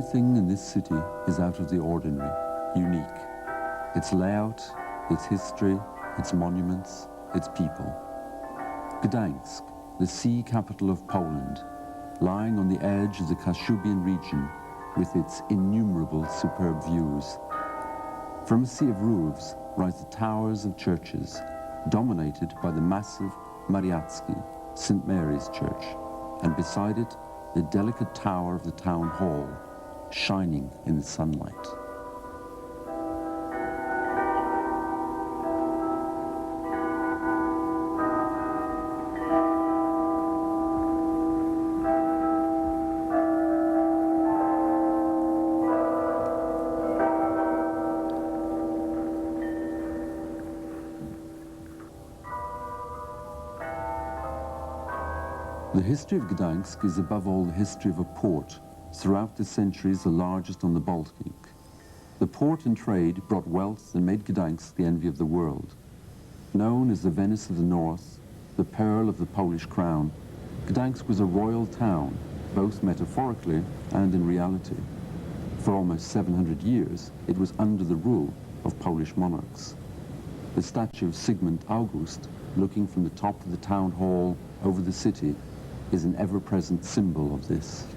Everything in this city is out of the ordinary, unique. Its layout, its history, its monuments, its people. Gdańsk, the sea capital of Poland, lying on the edge of the Kashubian region with its innumerable superb views. From a sea of roofs rise the towers of churches, dominated by the massive Mariacki, St. Mary's Church, and beside it, the delicate tower of the town hall, shining in the sunlight. The history of Gdańsk is above all the history of a port, throughout the centuries the largest on the Baltic. The port and trade brought wealth and made Gdańsk the envy of the world. Known as the Venice of the North, the pearl of the Polish crown, Gdańsk was a royal town, both metaphorically and in reality. For almost 700 years, it was under the rule of Polish monarchs. The statue of Sigmund August, looking from the top of the town hall over the city, is an ever-present symbol of this.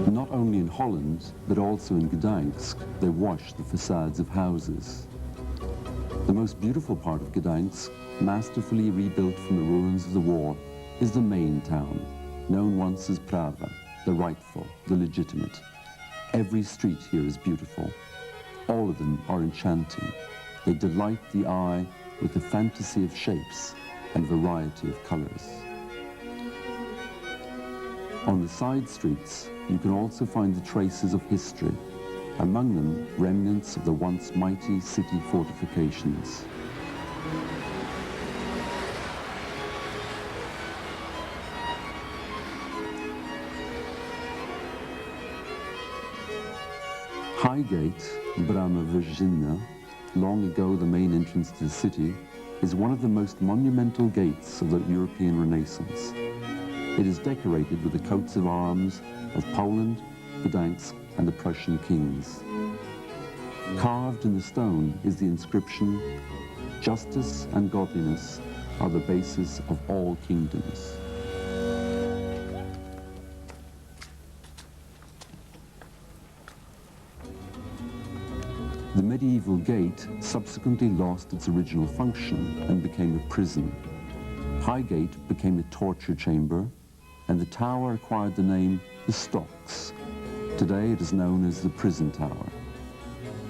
Not only in Holland, but also in Gdańsk, they wash the facades of houses. The most beautiful part of Gdańsk, masterfully rebuilt from the ruins of the war, is the main town, known once as Prawa, the rightful, the legitimate. Every street here is beautiful. All of them are enchanting. They delight the eye with the fantasy of shapes and variety of colors. On the side streets, you can also find the traces of history, among them remnants of the once mighty city fortifications. Highgate, Brama Wyżynna, long ago the main entrance to the city, is one of the most monumental gates of the European Renaissance. It is decorated with the coats of arms of Poland, Gdańsk, and the Prussian kings. Carved in the stone is the inscription, "Justice and godliness are the basis of all kingdoms." The medieval gate subsequently lost its original function and became a prison. Highgate became a torture chamber, and the tower acquired the name the Stocks. Today it is known as the Prison Tower.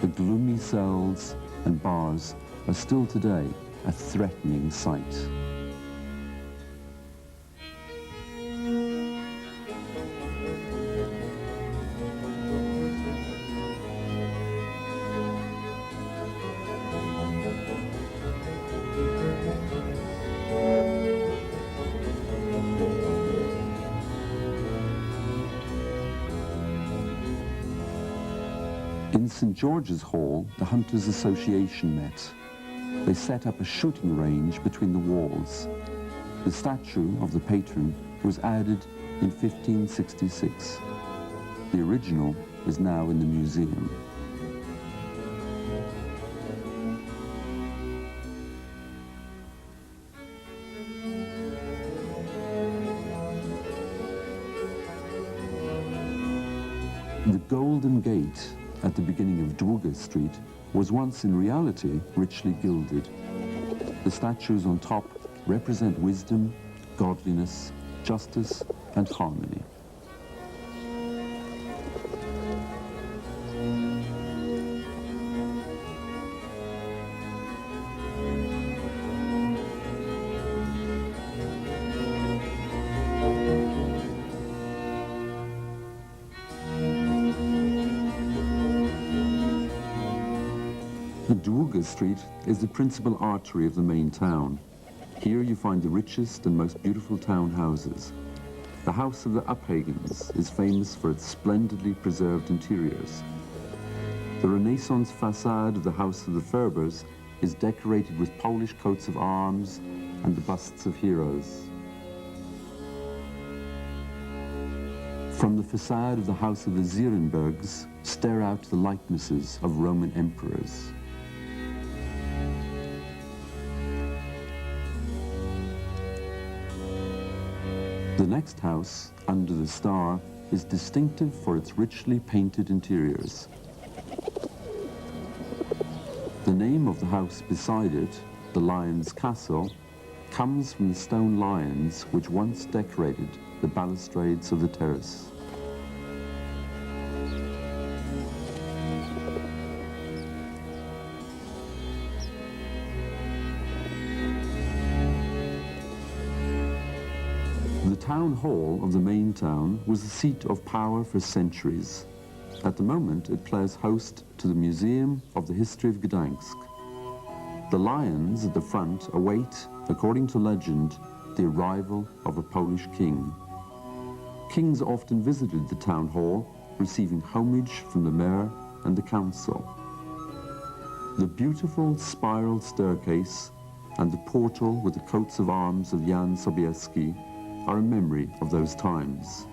The gloomy cells and bars are still today a threatening sight. In St. George's Hall, the Hunters Association met. They set up a shooting range between the walls. The statue of the patron was added in 1566. The original is now in the museum. The Golden Gate at the beginning of Długa Street was once in reality richly gilded. The statues on top represent wisdom, godliness, justice, and harmony. Długa Street is the principal artery of the main town. Here you find the richest and most beautiful townhouses. The house of the Uphagens is famous for its splendidly preserved interiors. The Renaissance facade of the house of the Ferbers is decorated with Polish coats of arms and the busts of heroes. From the facade of the house of the Zierenbergs stare out the likenesses of Roman emperors. The next house, under the Star, is distinctive for its richly painted interiors. The name of the house beside it, the Lions' Castle, comes from the stone lions which once decorated the balustrades of the terrace. The town hall of the main town was the seat of power for centuries. At the moment, it plays host to the Museum of the History of Gdańsk. The lions at the front await, according to legend, the arrival of a Polish king. Kings often visited the town hall, receiving homage from the mayor and the council. The beautiful spiral staircase and the portal with the coats of arms of Jan Sobieski are a memory of those times.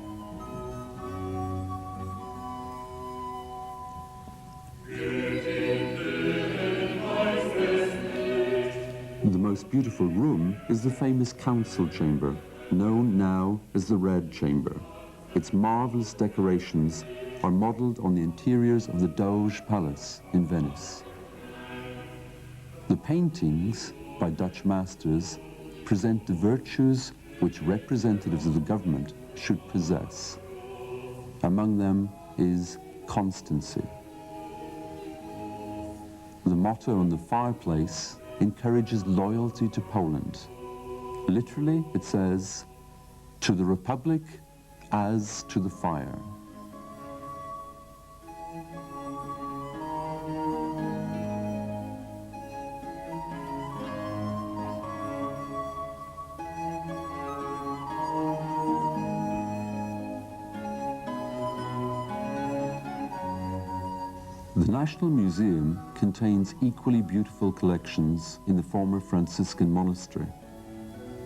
The most beautiful room is the famous council chamber, known now as the Red Chamber. Its marvelous decorations are modeled on the interiors of the Doge Palace in Venice. The paintings by Dutch masters present the virtues which representatives of the government should possess. Among them is constancy. The motto on the fireplace encourages loyalty to Poland. Literally, it says, "To the Republic as to the fire." The National Museum contains equally beautiful collections in the former Franciscan monastery.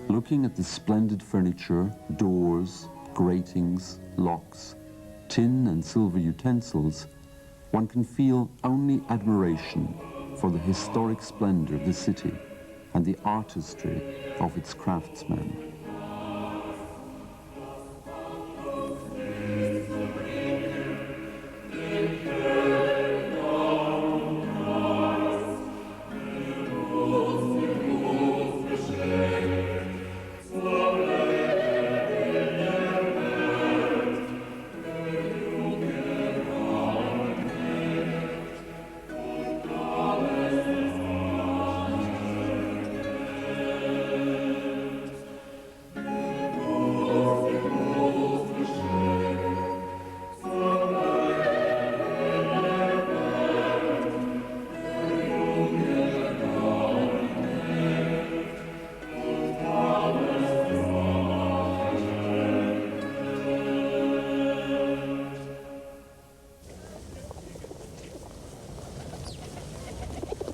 Looking at the splendid furniture, doors, gratings, locks, tin and silver utensils, one can feel only admiration for the historic splendor of the city and the artistry of its craftsmen.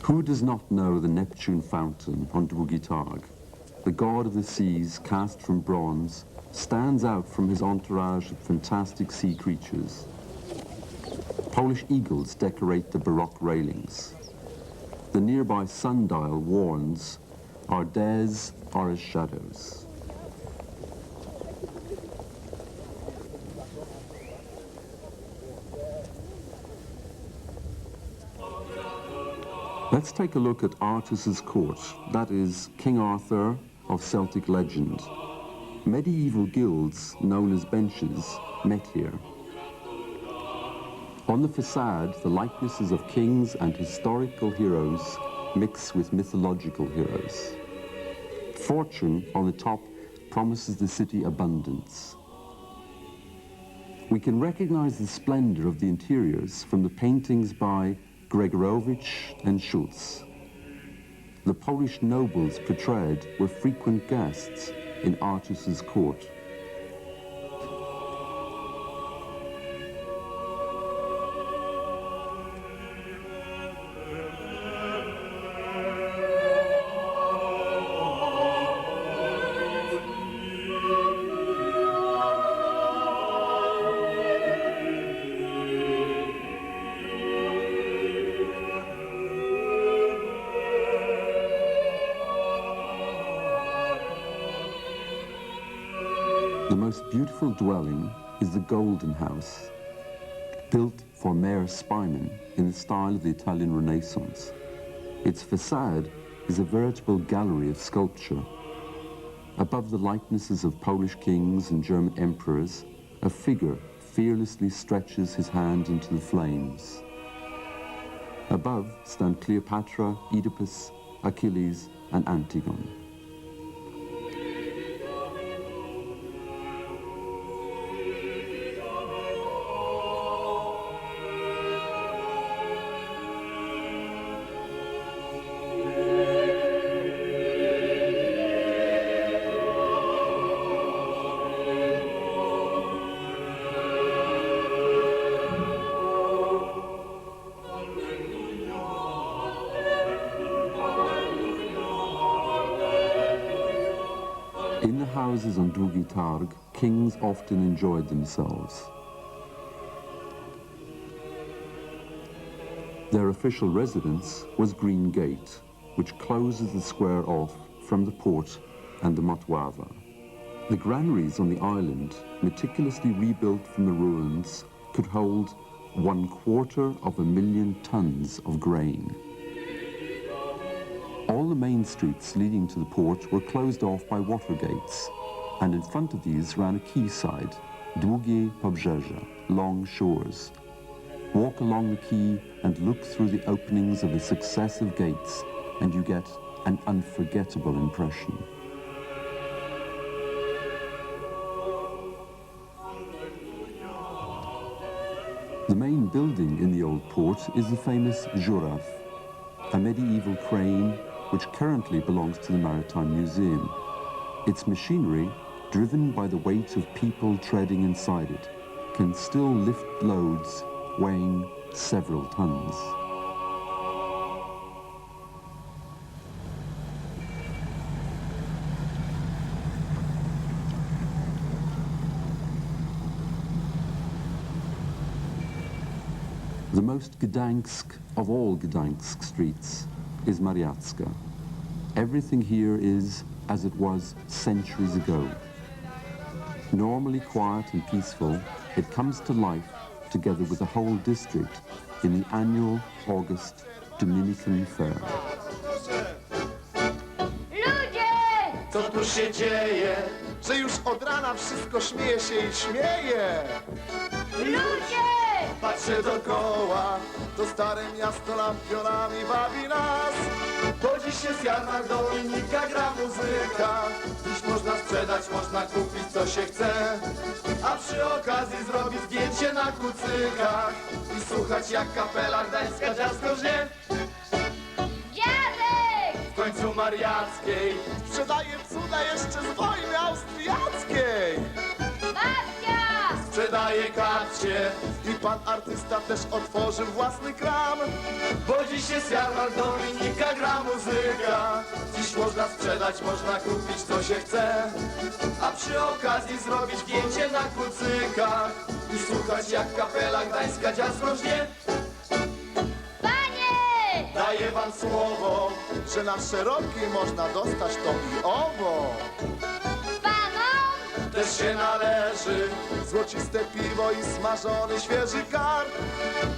Who does not know the Neptune fountain on Długi Targ? The god of the seas, cast from bronze, stands out from his entourage of fantastic sea creatures. Polish eagles decorate the Baroque railings. The nearby sundial warns, "Our days are as shadows." Let's take a look at Artus's court, that is, King Arthur of Celtic legend. Medieval guilds, known as benches, met here. On the facade, the likenesses of kings and historical heroes mix with mythological heroes. Fortune, on the top, promises the city abundance. We can recognize the splendor of the interiors from the paintings by Gregorowicz and Schultz. The Polish nobles portrayed were frequent guests in Artus's court. most beautiful dwelling is the Golden House, built for Mayor Spyman in the style of the Italian Renaissance. Its facade is a veritable gallery of sculpture. Above the likenesses of Polish kings and German emperors, a figure fearlessly stretches his hand into the flames. Above stand Cleopatra, Oedipus, Achilles, and Antigone. In the houses on Długi Targ, kings often enjoyed themselves. Their official residence was Green Gate, which closes the square off from the port and the Motława. The granaries on the island, meticulously rebuilt from the ruins, could hold 250,000 tons of grain. All the main streets leading to the port were closed off by water gates, and in front of these ran a quayside, Długim Pobrzeżem, long shores. Walk along the quay and look through the openings of the successive gates, and you get an unforgettable impression. The main building in the old port is the famous Żuraw, a medieval crane which currently belongs to the Maritime Museum. Its machinery, driven by the weight of people treading inside it, can still lift loads weighing several tons. The most Gdańsk of all Gdańsk streets is Mariacka. Everything here is as it was centuries ago. Normally quiet and peaceful, it comes to life together with the whole district in the annual August Dominican Fair. Ludzie! Co tu się dzieje? Że już od rana wszystko śmieje się i śmieje. Ludzie! Patrzę dookoła, to stare miasto lampionami bawi nas. Bo dziś jest jarmark, Dominika gra muzyka. Dziś można sprzedać, można kupić co się chce. A przy okazji zrobić zdjęcie na kucykach i słuchać jak kapela gdańska dziarsko żnie. Dziadek! W końcu mariackiej sprzedaje cuda jeszcze z wojny austriackiej. Babcia! Sprzedaje kapcie i pan artysta też otworzył własny kram. Bo dziś jest jarmark, Dominika gra muzyka. Dziś można sprzedać, można kupić co się chce. A przy okazji zrobić zdjęcie na kucykach i słuchać jak kapela gdańska dziarsko żnie. Panie! Daję wam słowo, że na szerokiej można dostać to i owo. Panom! Też się należy złociste piwo i smażony świeży karp.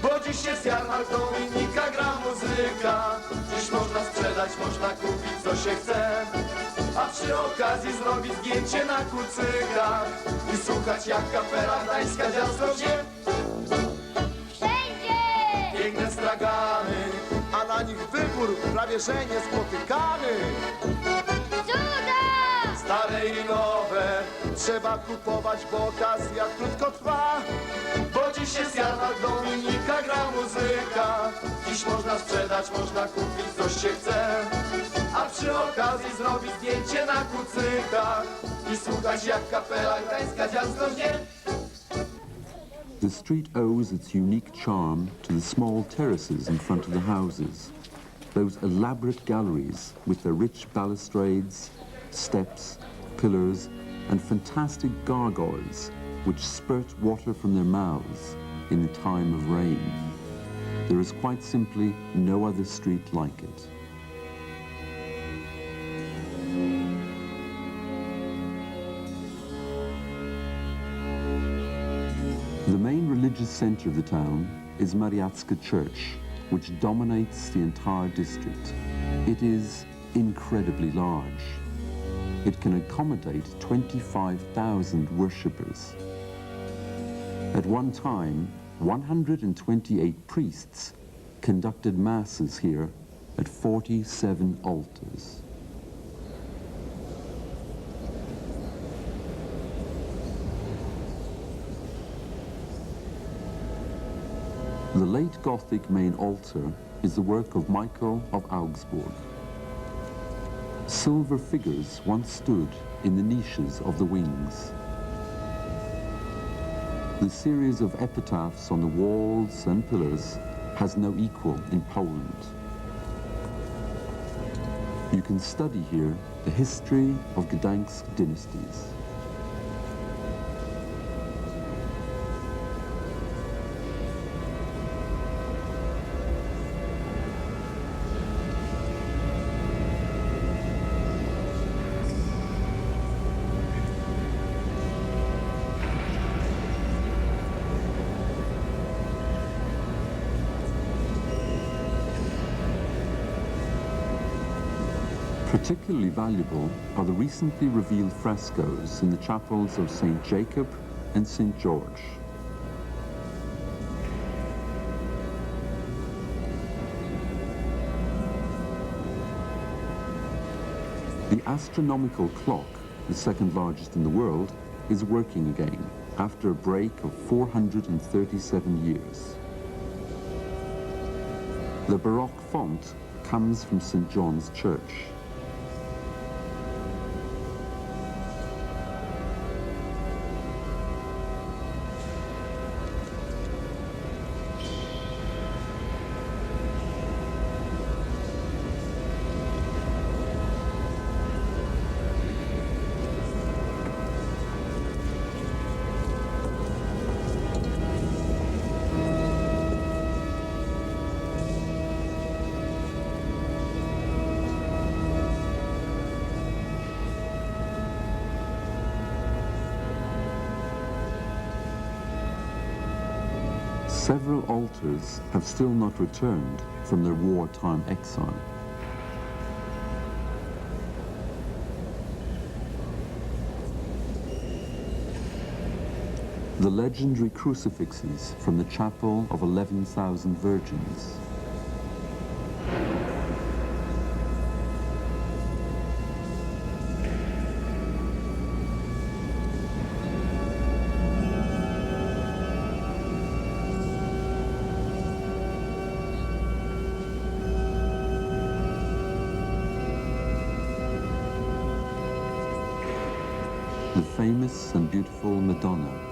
Bo dziś jest jarmark, Dominika gra muzyka. Dziś można sprzedać, można kupić co się chce. A przy okazji zrobić zdjęcie na kucykach i słuchać jak kapela gdańska dziarsko żnie. Wszędzie! Piękne stragany, a na nich wybór prawie że niespotykany. Cuda! Stare i nowe trzeba kupować, bo okazja krótko trwa. Bo dziś jest jarmark, Dominika gra muzyka. Dziś można sprzedać, można kupić co się chce. A przy okazji zrobić zdjęcie na kucykach i słuchać jak kapela gdańska dziarsko żnie. The street owes its unique charm to the small terraces in front of the houses, those elaborate galleries with their rich balustrades, steps, pillars, and fantastic gargoyles which spurt water from their mouths in the time of rain. There is quite simply no other street like it. The main religious center of the town is Mariacka Church, which dominates the entire district. It is incredibly large. It can accommodate 25,000 worshippers. At one time, 128 priests conducted masses here at 47 altars. The late Gothic main altar is the work of Michael of Augsburg. Silver figures once stood in the niches of the wings. The series of epitaphs on the walls and pillars has no equal in Poland. You can study here the history of Gdańsk dynasties. Particularly valuable are the recently revealed frescoes in the chapels of St. Jacob and St. George. The astronomical clock, the second largest in the world, is working again after a break of 437 years. The Baroque font comes from St. John's Church. Several altars have still not returned from their wartime exile. The legendary crucifixes from the chapel of 11,000 virgins. The famous and beautiful Madonna.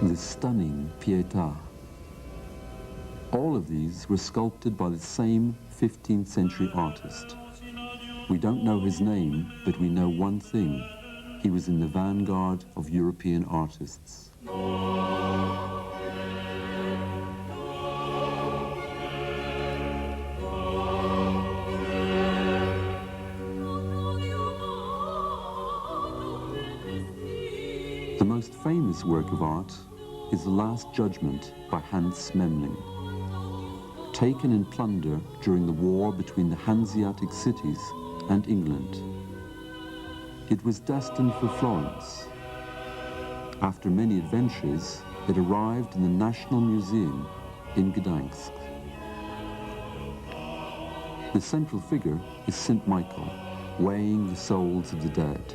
The stunning Pietà. All of these were sculpted by the same 15th century artist. We don't know his name, but we know one thing. He was in the vanguard of European artists. The most famous work of art is The Last Judgment by Hans Memling. Taken in plunder during the war between the Hanseatic cities and England. It was destined for Florence. After many adventures, it arrived in the National Museum in Gdańsk. The central figure is St. Michael, weighing the souls of the dead.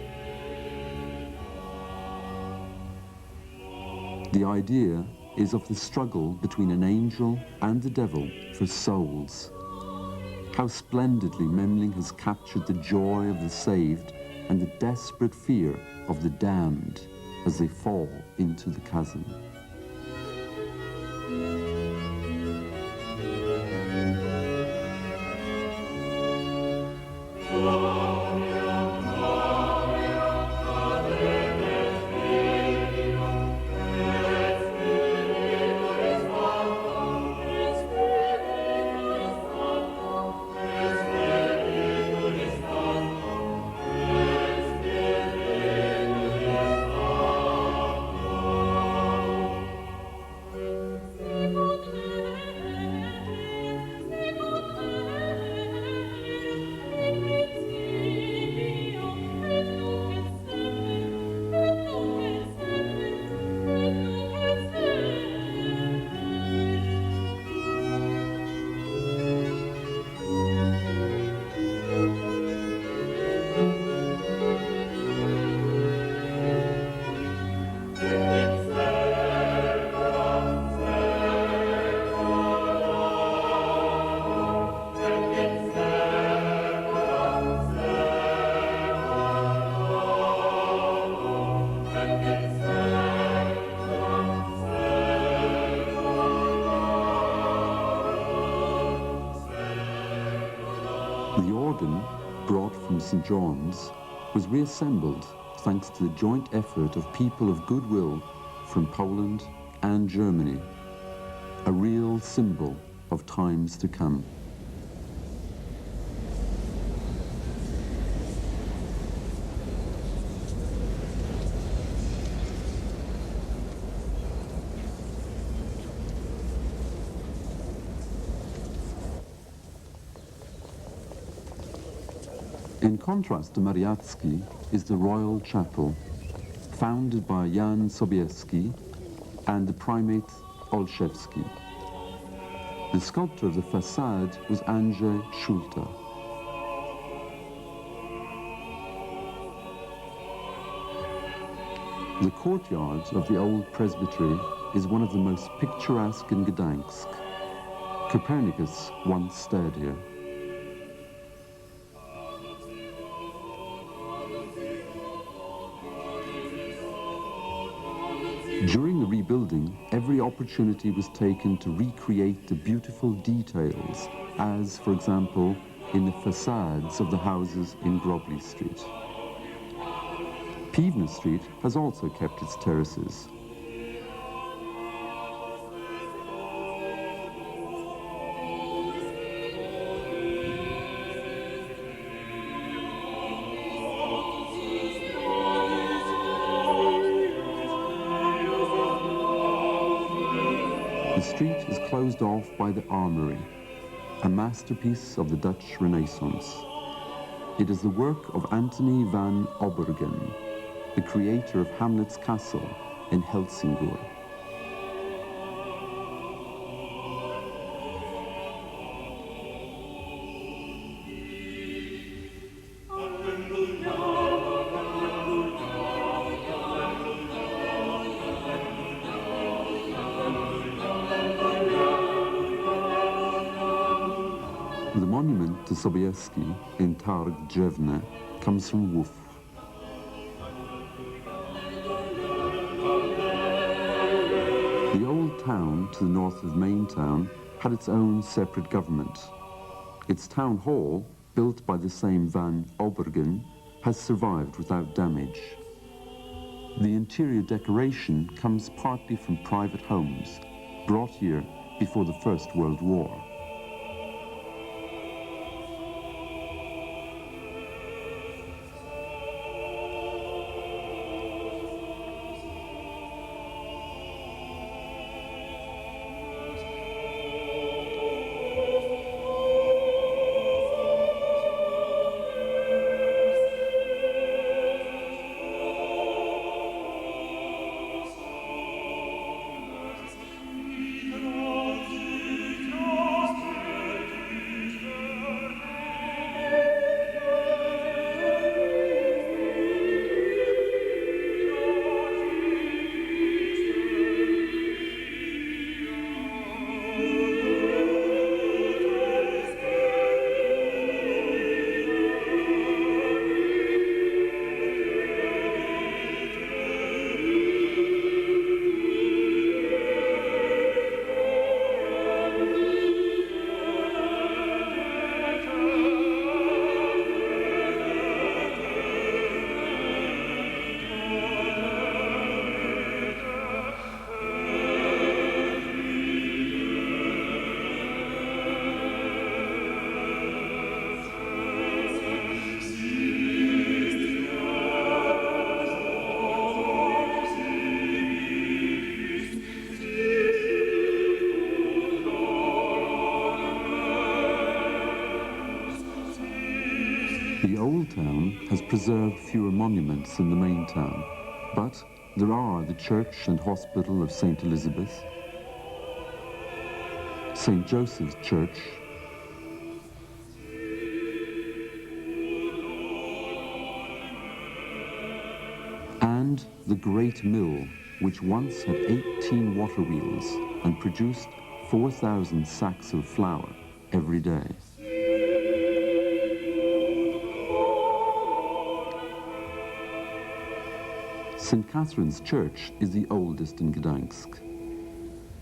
The idea is of the struggle between an angel and the devil for souls. How splendidly Memling has captured the joy of the saved and the desperate fear of the damned as they fall into the chasm. The organ, brought from St. John's, was reassembled thanks to the joint effort of people of goodwill from Poland and Germany, a real symbol of times to come. In contrast to Mariacki is the Royal Chapel, founded by Jan Sobieski and the primate Olszewski. The sculptor of the facade was Andrzej Schulte. The courtyard of the old presbytery is one of the most picturesque in Gdańsk. Copernicus once stayed here. During the rebuilding, every opportunity was taken to recreate the beautiful details, as, for example, in the facades of the houses in Grobley Street. Piwna Street has also kept its terraces. The street is closed off by the Armoury, a masterpiece of the Dutch Renaissance. It is the work of Anthony van Obergen, the creator of Hamlet's Castle in Helsingør. The monument to Sobieski in Targ Drzewne comes from Łódź. The old town to the north of Main Town had its own separate government. Its town hall, built by the same Van Obergen, has survived without damage. The interior decoration comes partly from private homes, brought here before the First World War. town has preserved fewer monuments than the main town, but there are the church and hospital of St. Elizabeth, St. Joseph's Church, and the great mill, which once had 18 water wheels and produced 4,000 sacks of flour every day. St. Catherine's Church is the oldest in Gdańsk.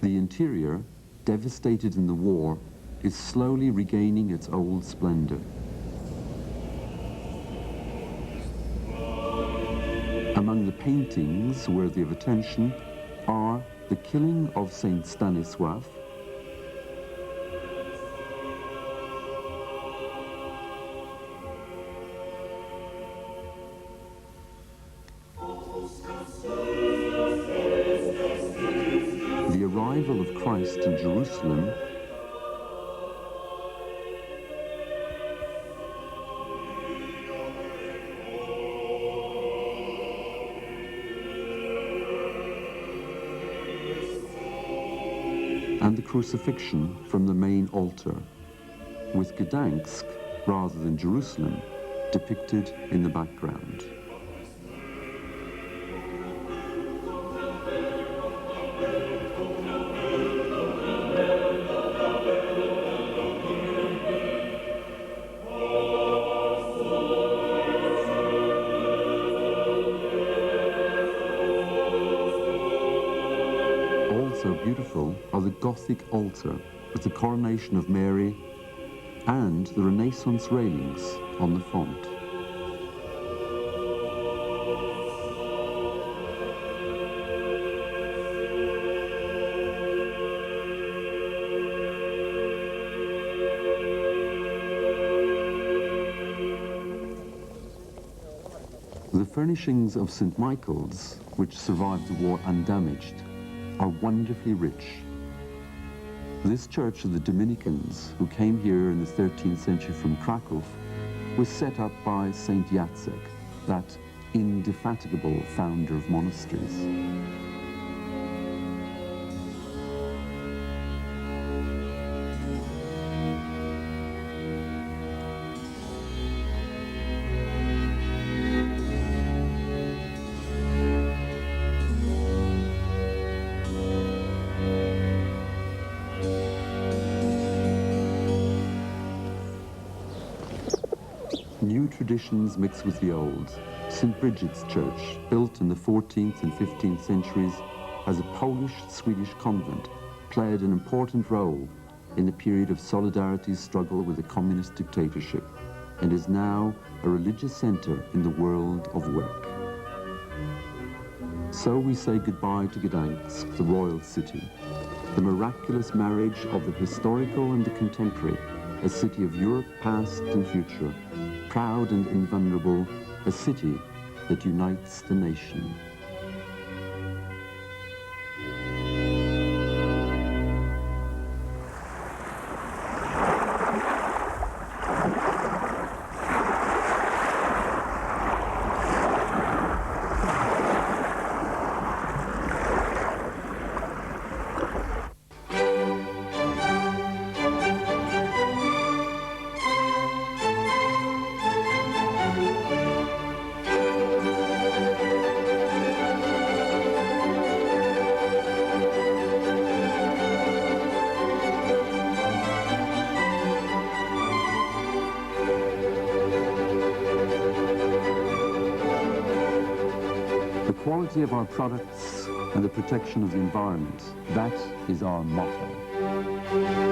The interior, devastated in the war, is slowly regaining its old splendor. Among the paintings worthy of attention are the killing of Saint Stanisław, the arrival of Christ in Jerusalem, and the crucifixion from the main altar, with Gdańsk, rather than Jerusalem, depicted in the background. Also beautiful are the Gothic altar with the coronation of Mary and the Renaissance railings on the font. The furnishings of St. Michael's, which survived the war undamaged, are wonderfully rich. This church of the Dominicans, who came here in the 13th century from Krakow, was set up by Saint Jacek, that indefatigable founder of monasteries. New traditions mix with the old. St. Bridget's Church, built in the 14th and 15th centuries, as a Polish-Swedish convent, played an important role in the period of Solidarity's struggle with the communist dictatorship, and is now a religious center in the world of work. So we say goodbye to Gdańsk, the royal city, the miraculous marriage of the historical and the contemporary, a city of Europe past and future, proud and invulnerable, a city that unites the nation. The quality of our products and the protection of the environment, that is our motto.